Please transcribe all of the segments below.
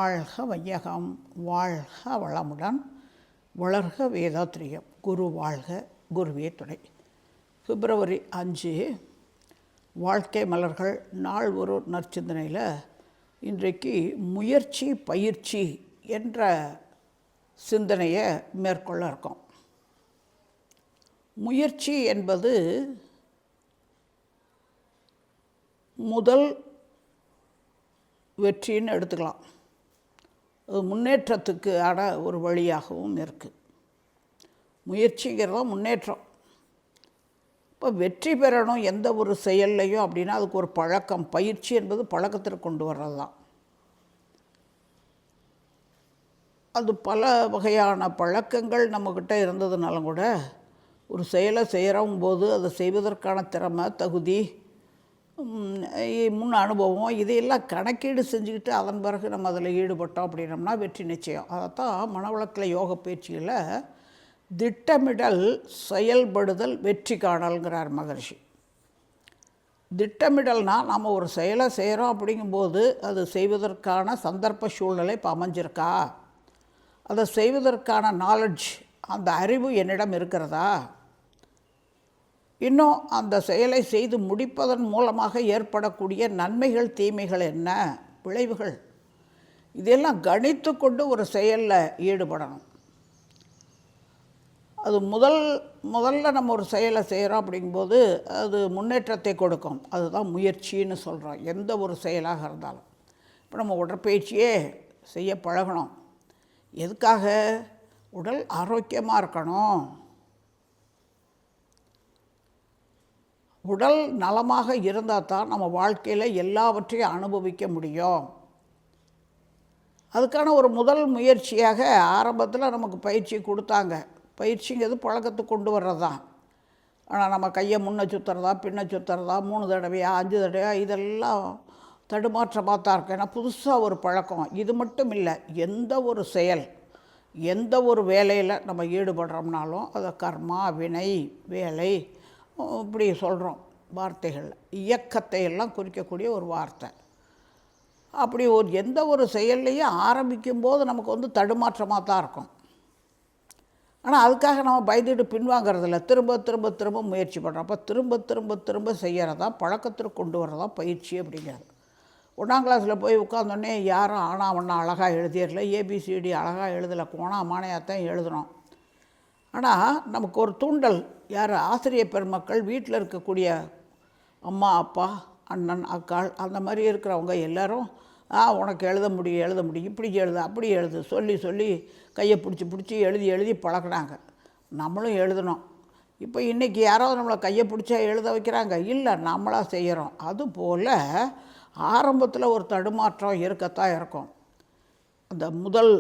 வாழ்க வையகம், வாழ்க வளமுடன், வளர்க வேதாத்திரியம். குரு வாழ்க, குருவே துணை. பிப்ரவரி 5 வாழ்க்கை மலர்கள் நாள் ஒரு நற்சிந்தனையில் இன்றைக்கு முயற்சி பயிற்சி என்ற சிந்தனையை மேற்கொள்ள இருக்கோம். முயற்சி என்பது முதல் வெற்றின்னு எடுத்துக்கலாம். அது முன்னேற்றத்துக்கு ஆன ஒரு வழியாகவும் இருக்குது. முயற்சிங்கிறதும் முன்னேற்றம். இப்போ வெற்றி பெறணும் எந்த ஒரு செயல்லையும் அப்படின்னா அதுக்கு ஒரு பழக்கம், பயிற்சி என்பது பழக்கத்திற்கு கொண்டு வர்றது தான். அது பல வகையான பழக்கங்கள் நம்மக்கிட்ட இருந்ததுனாலும் கூட ஒரு செயலை செய்கிறம்போது அதை செய்வதற்கான திறமை, தகுதி, முன் அனுபவம் இதையெல்லாம் கணக்கீடு செஞ்சுக்கிட்டு அதன் பிறகு நம்ம அதில் ஈடுபட்டோம் அப்படின்னோம்னா வெற்றி நிச்சயம். அதைத்தான் மனவளக்கலை யோக பயிற்சியில் திட்டமிடல், செயல்படுதல், வெற்றி காணல்ங்கிறார் மகரிஷி. திட்டமிடல்னால் நம்ம ஒரு செயலை செய்கிறோம் அப்படிங்கும்போது அது செய்வதற்கான சந்தர்ப்ப சூழ்நிலை இப்போ அமைஞ்சிருக்கா, அதை செய்வதற்கான நாலெட்ஜ், அந்த அறிவு என்னிடம் இருக்கிறதா, இன்னும் அந்த செயலை செய்து முடிப்பதன் மூலமாக ஏற்படக்கூடிய நன்மைகள், தீமைகள் என்ன, விளைவுகள், இதெல்லாம் கணித்து கொண்டு ஒரு செயலில் ஈடுபடணும். அது முதல்ல நம்ம ஒரு செயலை செய்கிறோம் அப்படிங்கும்போது அது முன்னேற்றத்தை கொடுக்கும். அதுதான் முயற்சின்னு சொல்கிறோம் எந்த ஒரு செயலாக இருந்தாலும். இப்போ நம்ம உடற்பயிற்சியே செய்ய பழகணும். எதுக்காக? உடல் ஆரோக்கியமாக இருக்கணும். உடல் நலமாக இருந்தால் தான் நம்ம வாழ்க்கையில் எல்லாவற்றையும் அனுபவிக்க முடியும். அதுக்கான ஒரு முதல் முயற்சியாக ஆரம்பத்தில் நமக்கு பயிற்சி கொடுத்தாங்க. பயிற்சிங்கிறது பழக்கத்துக்கு கொண்டு வர்றது தான். ஆனால் நம்ம கையை முன்ன சுற்றுறதா, பின்ன சுற்றுறதா, 3 தடவையா 5 தடவையா, இதெல்லாம் தடுமாற்றமாக தான் இருக்கும். ஏன்னா புதுசாக ஒரு பழக்கம். இது மட்டும் இல்லை, எந்த ஒரு செயல், எந்த ஒரு வேலையில் நம்ம ஈடுபடுறோம்னாலும் அதை கர்மா, வினை, வேலை இப்படி சொல்கிறோம் வார்த்தைகள். இயக்கத்தை எல்லாம் குறிக்கக்கூடிய ஒரு வார்த்தை. அப்படி எந்த ஒரு செயல்லையும் ஆரம்பிக்கும்போது நமக்கு தடுமாற்றமாக தான் இருக்கும். ஆனால் அதுக்காக நம்ம பயந்துட்டு பின்வாங்கிறதில்ல. திரும்ப திரும்ப திரும்ப முயற்சி பண்ணுறோம். அப்போ திரும்ப திரும்ப திரும்ப செய்கிறதா பழக்கத்திற்கு கொண்டு வரதா பயிற்சி அப்படிங்கிறது. 1ஆம் கிளாஸில் போய் உட்காந்தோடனே யாரும் ஆனா ஒன்றா அழகாக எழுதிடல, ஏபிசிடி அழகாக எழுதலை, கோணா மானையாத்தான் எழுதுகிறோம். ஆனால் நமக்கு ஒரு தூண்டல், யார்? ஆசிரியர் பெருமக்கள், வீட்டில் இருக்கக்கூடிய அம்மா, அப்பா, அண்ணன், அக்காள், அந்த மாதிரி இருக்கிறவங்க எல்லோரும் உனக்கு எழுத முடியும், இப்படி எழுது, அப்படி எழுது சொல்லி சொல்லி கையை பிடிச்சி எழுதி பழக்கினாங்க. நம்மளும் எழுதணும். இப்போ இன்றைக்கி யாராவது நம்மளை கையை பிடிச்சா எழுத வைக்கிறாங்க? இல்லை, நம்மளாக செய்கிறோம். அதுபோல் ஆரம்பத்தில் ஒரு தடுமாற்றம் இருக்கத்தான் இருக்கும். அந்த முதல்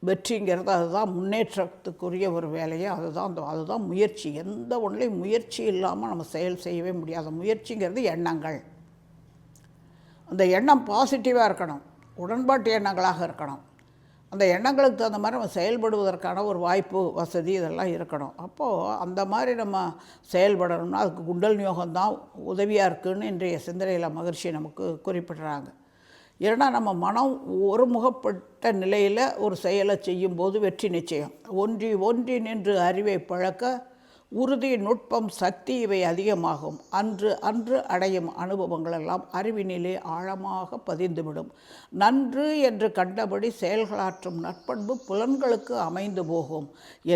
வெற்றிங்கிறது அதுதான் முன்னேற்றத்துக்குரிய ஒரு வேலையே. அதுதான் முயற்சி. எந்த ஒன்றையும் முயற்சி இல்லாமல் நம்ம செயல் செய்யவே முடியாது. முயற்சிங்கிறது எண்ணங்கள். அந்த எண்ணம் பாசிட்டிவாக இருக்கணும், உடன்பாட்டு எண்ணங்களாக இருக்கணும். அந்த எண்ணங்களுக்கு தகுந்த மாதிரி நம்ம செயல்படுவதற்கான ஒரு வாய்ப்பு, வசதி இதெல்லாம் இருக்கணும். அப்போது அந்த மாதிரி நம்ம செயல்படணும்னா அதுக்கு குண்டல் யோகம்தான் உதவியாக இருக்குதுன்னு இன்றைய சிந்தனையில் மகிழ்ச்சி நமக்கு குறிப்பிடுறாங்க. ஏன்னா நம்ம மனம் ஒருமுகப்பட்ட நிலையில் ஒரு செயலை செய்யும்போது வெற்றி நிச்சயம். ஒன்றி நின்று அறிவை பழக்க உறுதி, நுட்பம், சக்தி இவை அதிகமாகும். அன்று அடையும் அனுபவங்கள் எல்லாம் அறிவினிலே ஆழமாக பதிந்துவிடும். நன்று என்று கண்டபடி செயல்களாற்றும் நற்பண்பு புலன்களுக்கு அமைந்து போகும்.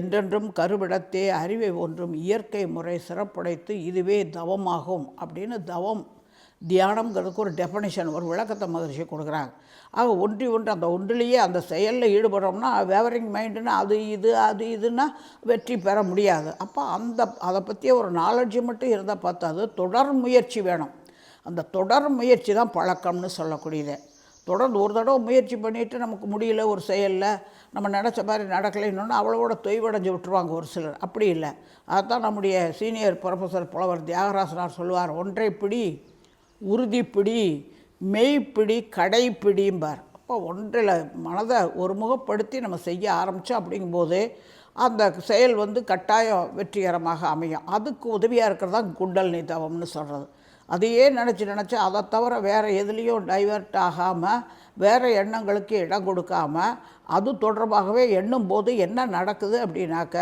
என்றென்றும் கருவிடத்தே அறிவை ஒன்றும் இயற்கை முறை சிறப்புடைத்து இதுவே தவமாகும் அப்படின்னு தியானம்ங்கிறதுக்கு ஒரு டெஃபனிஷன், ஒரு விளக்கத்தை மகிழ்ச்சி கொடுக்குறாங்க. ஆக ஒன்று அந்த ஒன்றிலேயே அந்த செயலில் ஈடுபடுறோம்னா வேவரிங் மைண்டுன்னா அது இதுன்னா வெற்றி பெற முடியாது. அப்போ அதை பற்றிய ஒரு நாலெட்ஜு மட்டும் இருந்தால் பார்த்தாது, தொடர் முயற்சி வேணும். அந்த தொடர் முயற்சி தான் பழக்கம்னு சொல்லக்கூடியது. தொடர்ந்து ஒரு தடவை முயற்சி பண்ணிவிட்டு நமக்கு முடியல ஒரு செயலில், நம்ம நினச்ச மாதிரி நடக்கலைன்னு அவ்வளோட தொய்வடைஞ்சு விட்டுருவாங்க ஒரு சிலர். அப்படி இல்லை. அதுதான் நம்முடைய சீனியர் ப்ரொஃபஸர் புலவர் தியாகராசனார் சொல்லுவார், ஒன்றை பிடி, உறுதிப்பிடி, மெய்ப்பிடி, கடைப்பிடிம்பார். அப்போ ஒன்றில் மனதை ஒருமுகப்படுத்தி நம்ம செய்ய ஆரம்பித்தோம் அப்படிங்கும்போது அந்த செயல் கட்டாயம் வெற்றிகரமாக அமையும். அதுக்கு உதவியாக இருக்கிறதா குண்டலினி தவம்னு சொல்கிறது. அதையே நினச்சி அதை தவிர வேறு எதுலேயும் டைவர்ட் ஆகாமல் வேறு எண்ணங்களுக்கு இடம் கொடுக்காம அது தொடர்பாகவே எண்ணும்போது என்ன நடக்குது அப்படின்னாக்க,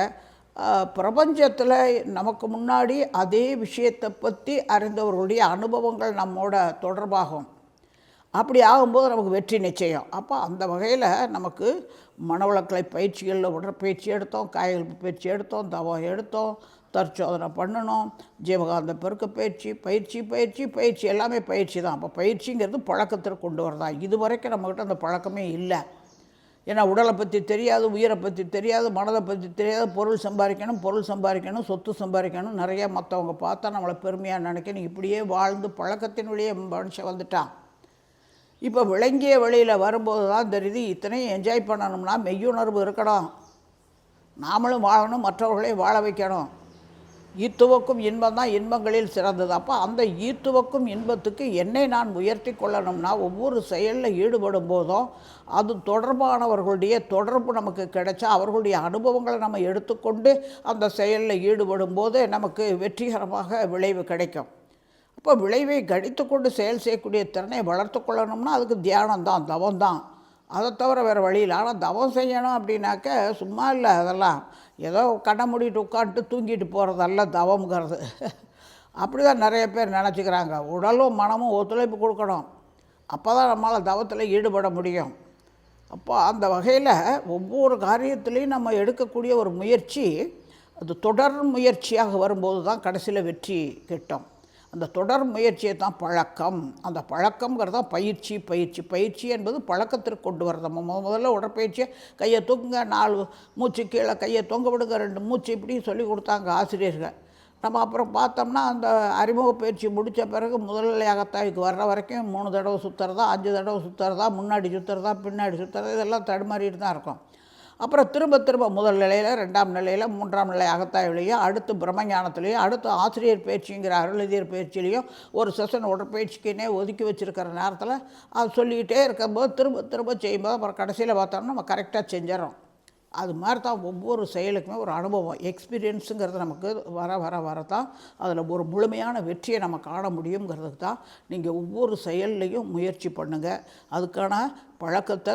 பிரபஞ்சத்தில் நமக்கு முன்னாடி அதே விஷயத்தை பற்றி அறிந்தவர்களுடைய அனுபவங்கள் நம்மோட தொடர்பாகும். அப்படி ஆகும்போது நமக்கு வெற்றி நிச்சயம். அப்போ அந்த வகையில் நமக்கு மனவளக்கலை பயிற்சிகளில் உடற்பயிற்சி எடுத்தோம், காயகல்ப பயிற்சி எடுத்தோம், தவம் எடுத்தோம், தற்சோதனை பண்ணணும், ஜீவகாந்த பெருக்க பயிற்சி, பயிற்சி பயிற்சி பயிற்சி எல்லாமே பயிற்சி தான். அப்போ பயிற்சிங்கிறது பழக்கத்தில் கொண்டு வரதான். இது வரைக்கும் நம்மக்கிட்ட அந்த பழக்கமே இல்லை. ஏன்னா உடலை பற்றி தெரியாது, உயிரை பற்றி தெரியாது, மனதை பற்றி தெரியாது. பொருள் சம்பாதிக்கணும், சொத்து சம்பாதிக்கணும், நிறைய மற்றவங்க பார்த்தா நம்மளை பெருமையாக நினைக்கணும். இப்படியே வாழ்ந்து பழக்கத்தின் வழியே மனுஷன் வந்துட்டான். இப்போ விளங்கிய வழியில் வரும்போது தான் தெரியுது, இத்தனையும் என்ஜாய் பண்ணணும்னா மெய்யுணர்வு இருக்கணும், நாமளும் வாழணும், மற்றவர்களையும் வாழ வைக்கணும். ஈத்துவக்கும் இன்பம் தான் இன்பங்களில் சிறந்தது. அப்போ அந்த ஈத்துவக்கும் இன்பத்துக்கு என்னை நான் உயர்த்தி கொள்ளணும்னா ஒவ்வொரு செயலில் ஈடுபடும் போதும் அது தொடர்பானவர்களுடைய தொடர்பு நமக்கு கிடைச்சா, அவர்களுடைய அனுபவங்களை நம்ம எடுத்துக்கொண்டு அந்த செயலில் ஈடுபடும் போது நமக்கு வெற்றிகரமாக விளைவு கிடைக்கும். அப்போ விளைவை கணித்து கொண்டு செயல் செய்யக்கூடிய திறனை வளர்த்து கொள்ளணும்னா அதுக்கு தியானம்தான், தவம்தான். அதை தவிர வேறு வழியில். ஆனால் தவம் செய்யணும் அப்படின்னாக்க சும்மா இல்லை, அதெல்லாம் ஏதோ கண்ணை மூடிட்டு உட்காந்துட்டு தூங்கிட்டு போகிறதல்ல தவம்ங்கிறது. அப்படி தான் நிறைய பேர் நினச்சிக்கிறாங்க. உடலும் மனமும் ஒத்துழைப்பு கொடுக்கணும், அப்போ தான் நம்மளால் தவத்தில் ஈடுபட முடியும். அப்போ அந்த வகையில் ஒவ்வொரு காரியத்துலேயும் நம்ம எடுக்கக்கூடிய ஒரு முயற்சி அது தொடர் முயற்சியாக வரும்போது தான் கடைசியில் வெற்றி கிட்டும். அந்த தொடர் முயற்சியை தான் பழக்கம். அந்த பழக்கங்கிறது தான் பயிற்சி. பயிற்சி என்பது பழக்கத்திற்கு கொண்டு வரது. நம்ம முதல்ல உடற்பயிற்சியை கையை தூக்குங்க, 4 மூச்சு கீழே கையை தொங்க விடுங்க, 2 மூச்சு இப்படி சொல்லி கொடுத்தாங்க ஆசிரியர்கள். நம்ம அப்புறம் பார்த்தோம்னா அந்த அறிமுக பயிற்சி முடித்த பிறகு முதல்நிலை அகத்தாய்வுக்கு வர்ற வரைக்கும் 3 தடவை சுற்றுறதா, 5 தடவை சுற்றுறதா, முன்னாடி சுற்றுறதா, பின்னாடி சுற்றுறதா, இதெல்லாம் தடுமாறிட்டு தான் இருக்கும். அப்புறம் திரும்ப முதல் நிலையில், 2ஆம் நிலையில், 3ஆம் நிலை அகத்தாய்வுலேயும், அடுத்து பிரம்மஞானத்துலேயும், அடுத்து ஆசிரியர் பயிற்சிங்கிற அருளதியர் பயிற்சியிலையும் ஒரு செஷன் உடற்பயிற்சிக்குன்னே ஒதுக்கி வச்சுருக்கிற நேரத்தில் அது சொல்லிக்கிட்டே இருக்கும்போது திரும்ப செய்யும்போது அப்புறம் கடைசியில் பார்த்தோம்னா நம்ம கரெக்டாக செஞ்சிடறோம். அது மாதிரி தான் ஒவ்வொரு செயலுக்குமே ஒரு அனுபவம், எக்ஸ்பீரியன்ஸுங்கிறது நமக்கு வர தான் அதில் ஒரு முழுமையான வெற்றியை நம்ம காண முடியுங்கிறதுக்கு தான் நீங்கள் ஒவ்வொரு செயல்லையும் முயற்சி பண்ணுங்கள். அதுக்கான பழக்கத்தை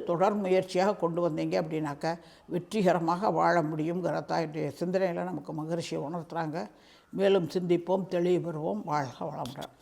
தொடர் முயற்சியாக கொண்டு வந்தீங்க அப்படின்னாக்க வெற்றிகரமாக வாழ முடியுங்கிறதான் இன்றைய சிந்தனையில் நமக்கு மகரிஷி உணர்த்துறாங்க. மேலும் சிந்திப்போம், தெளிவு பெறுவோம். வாழ்க வளமுடன்.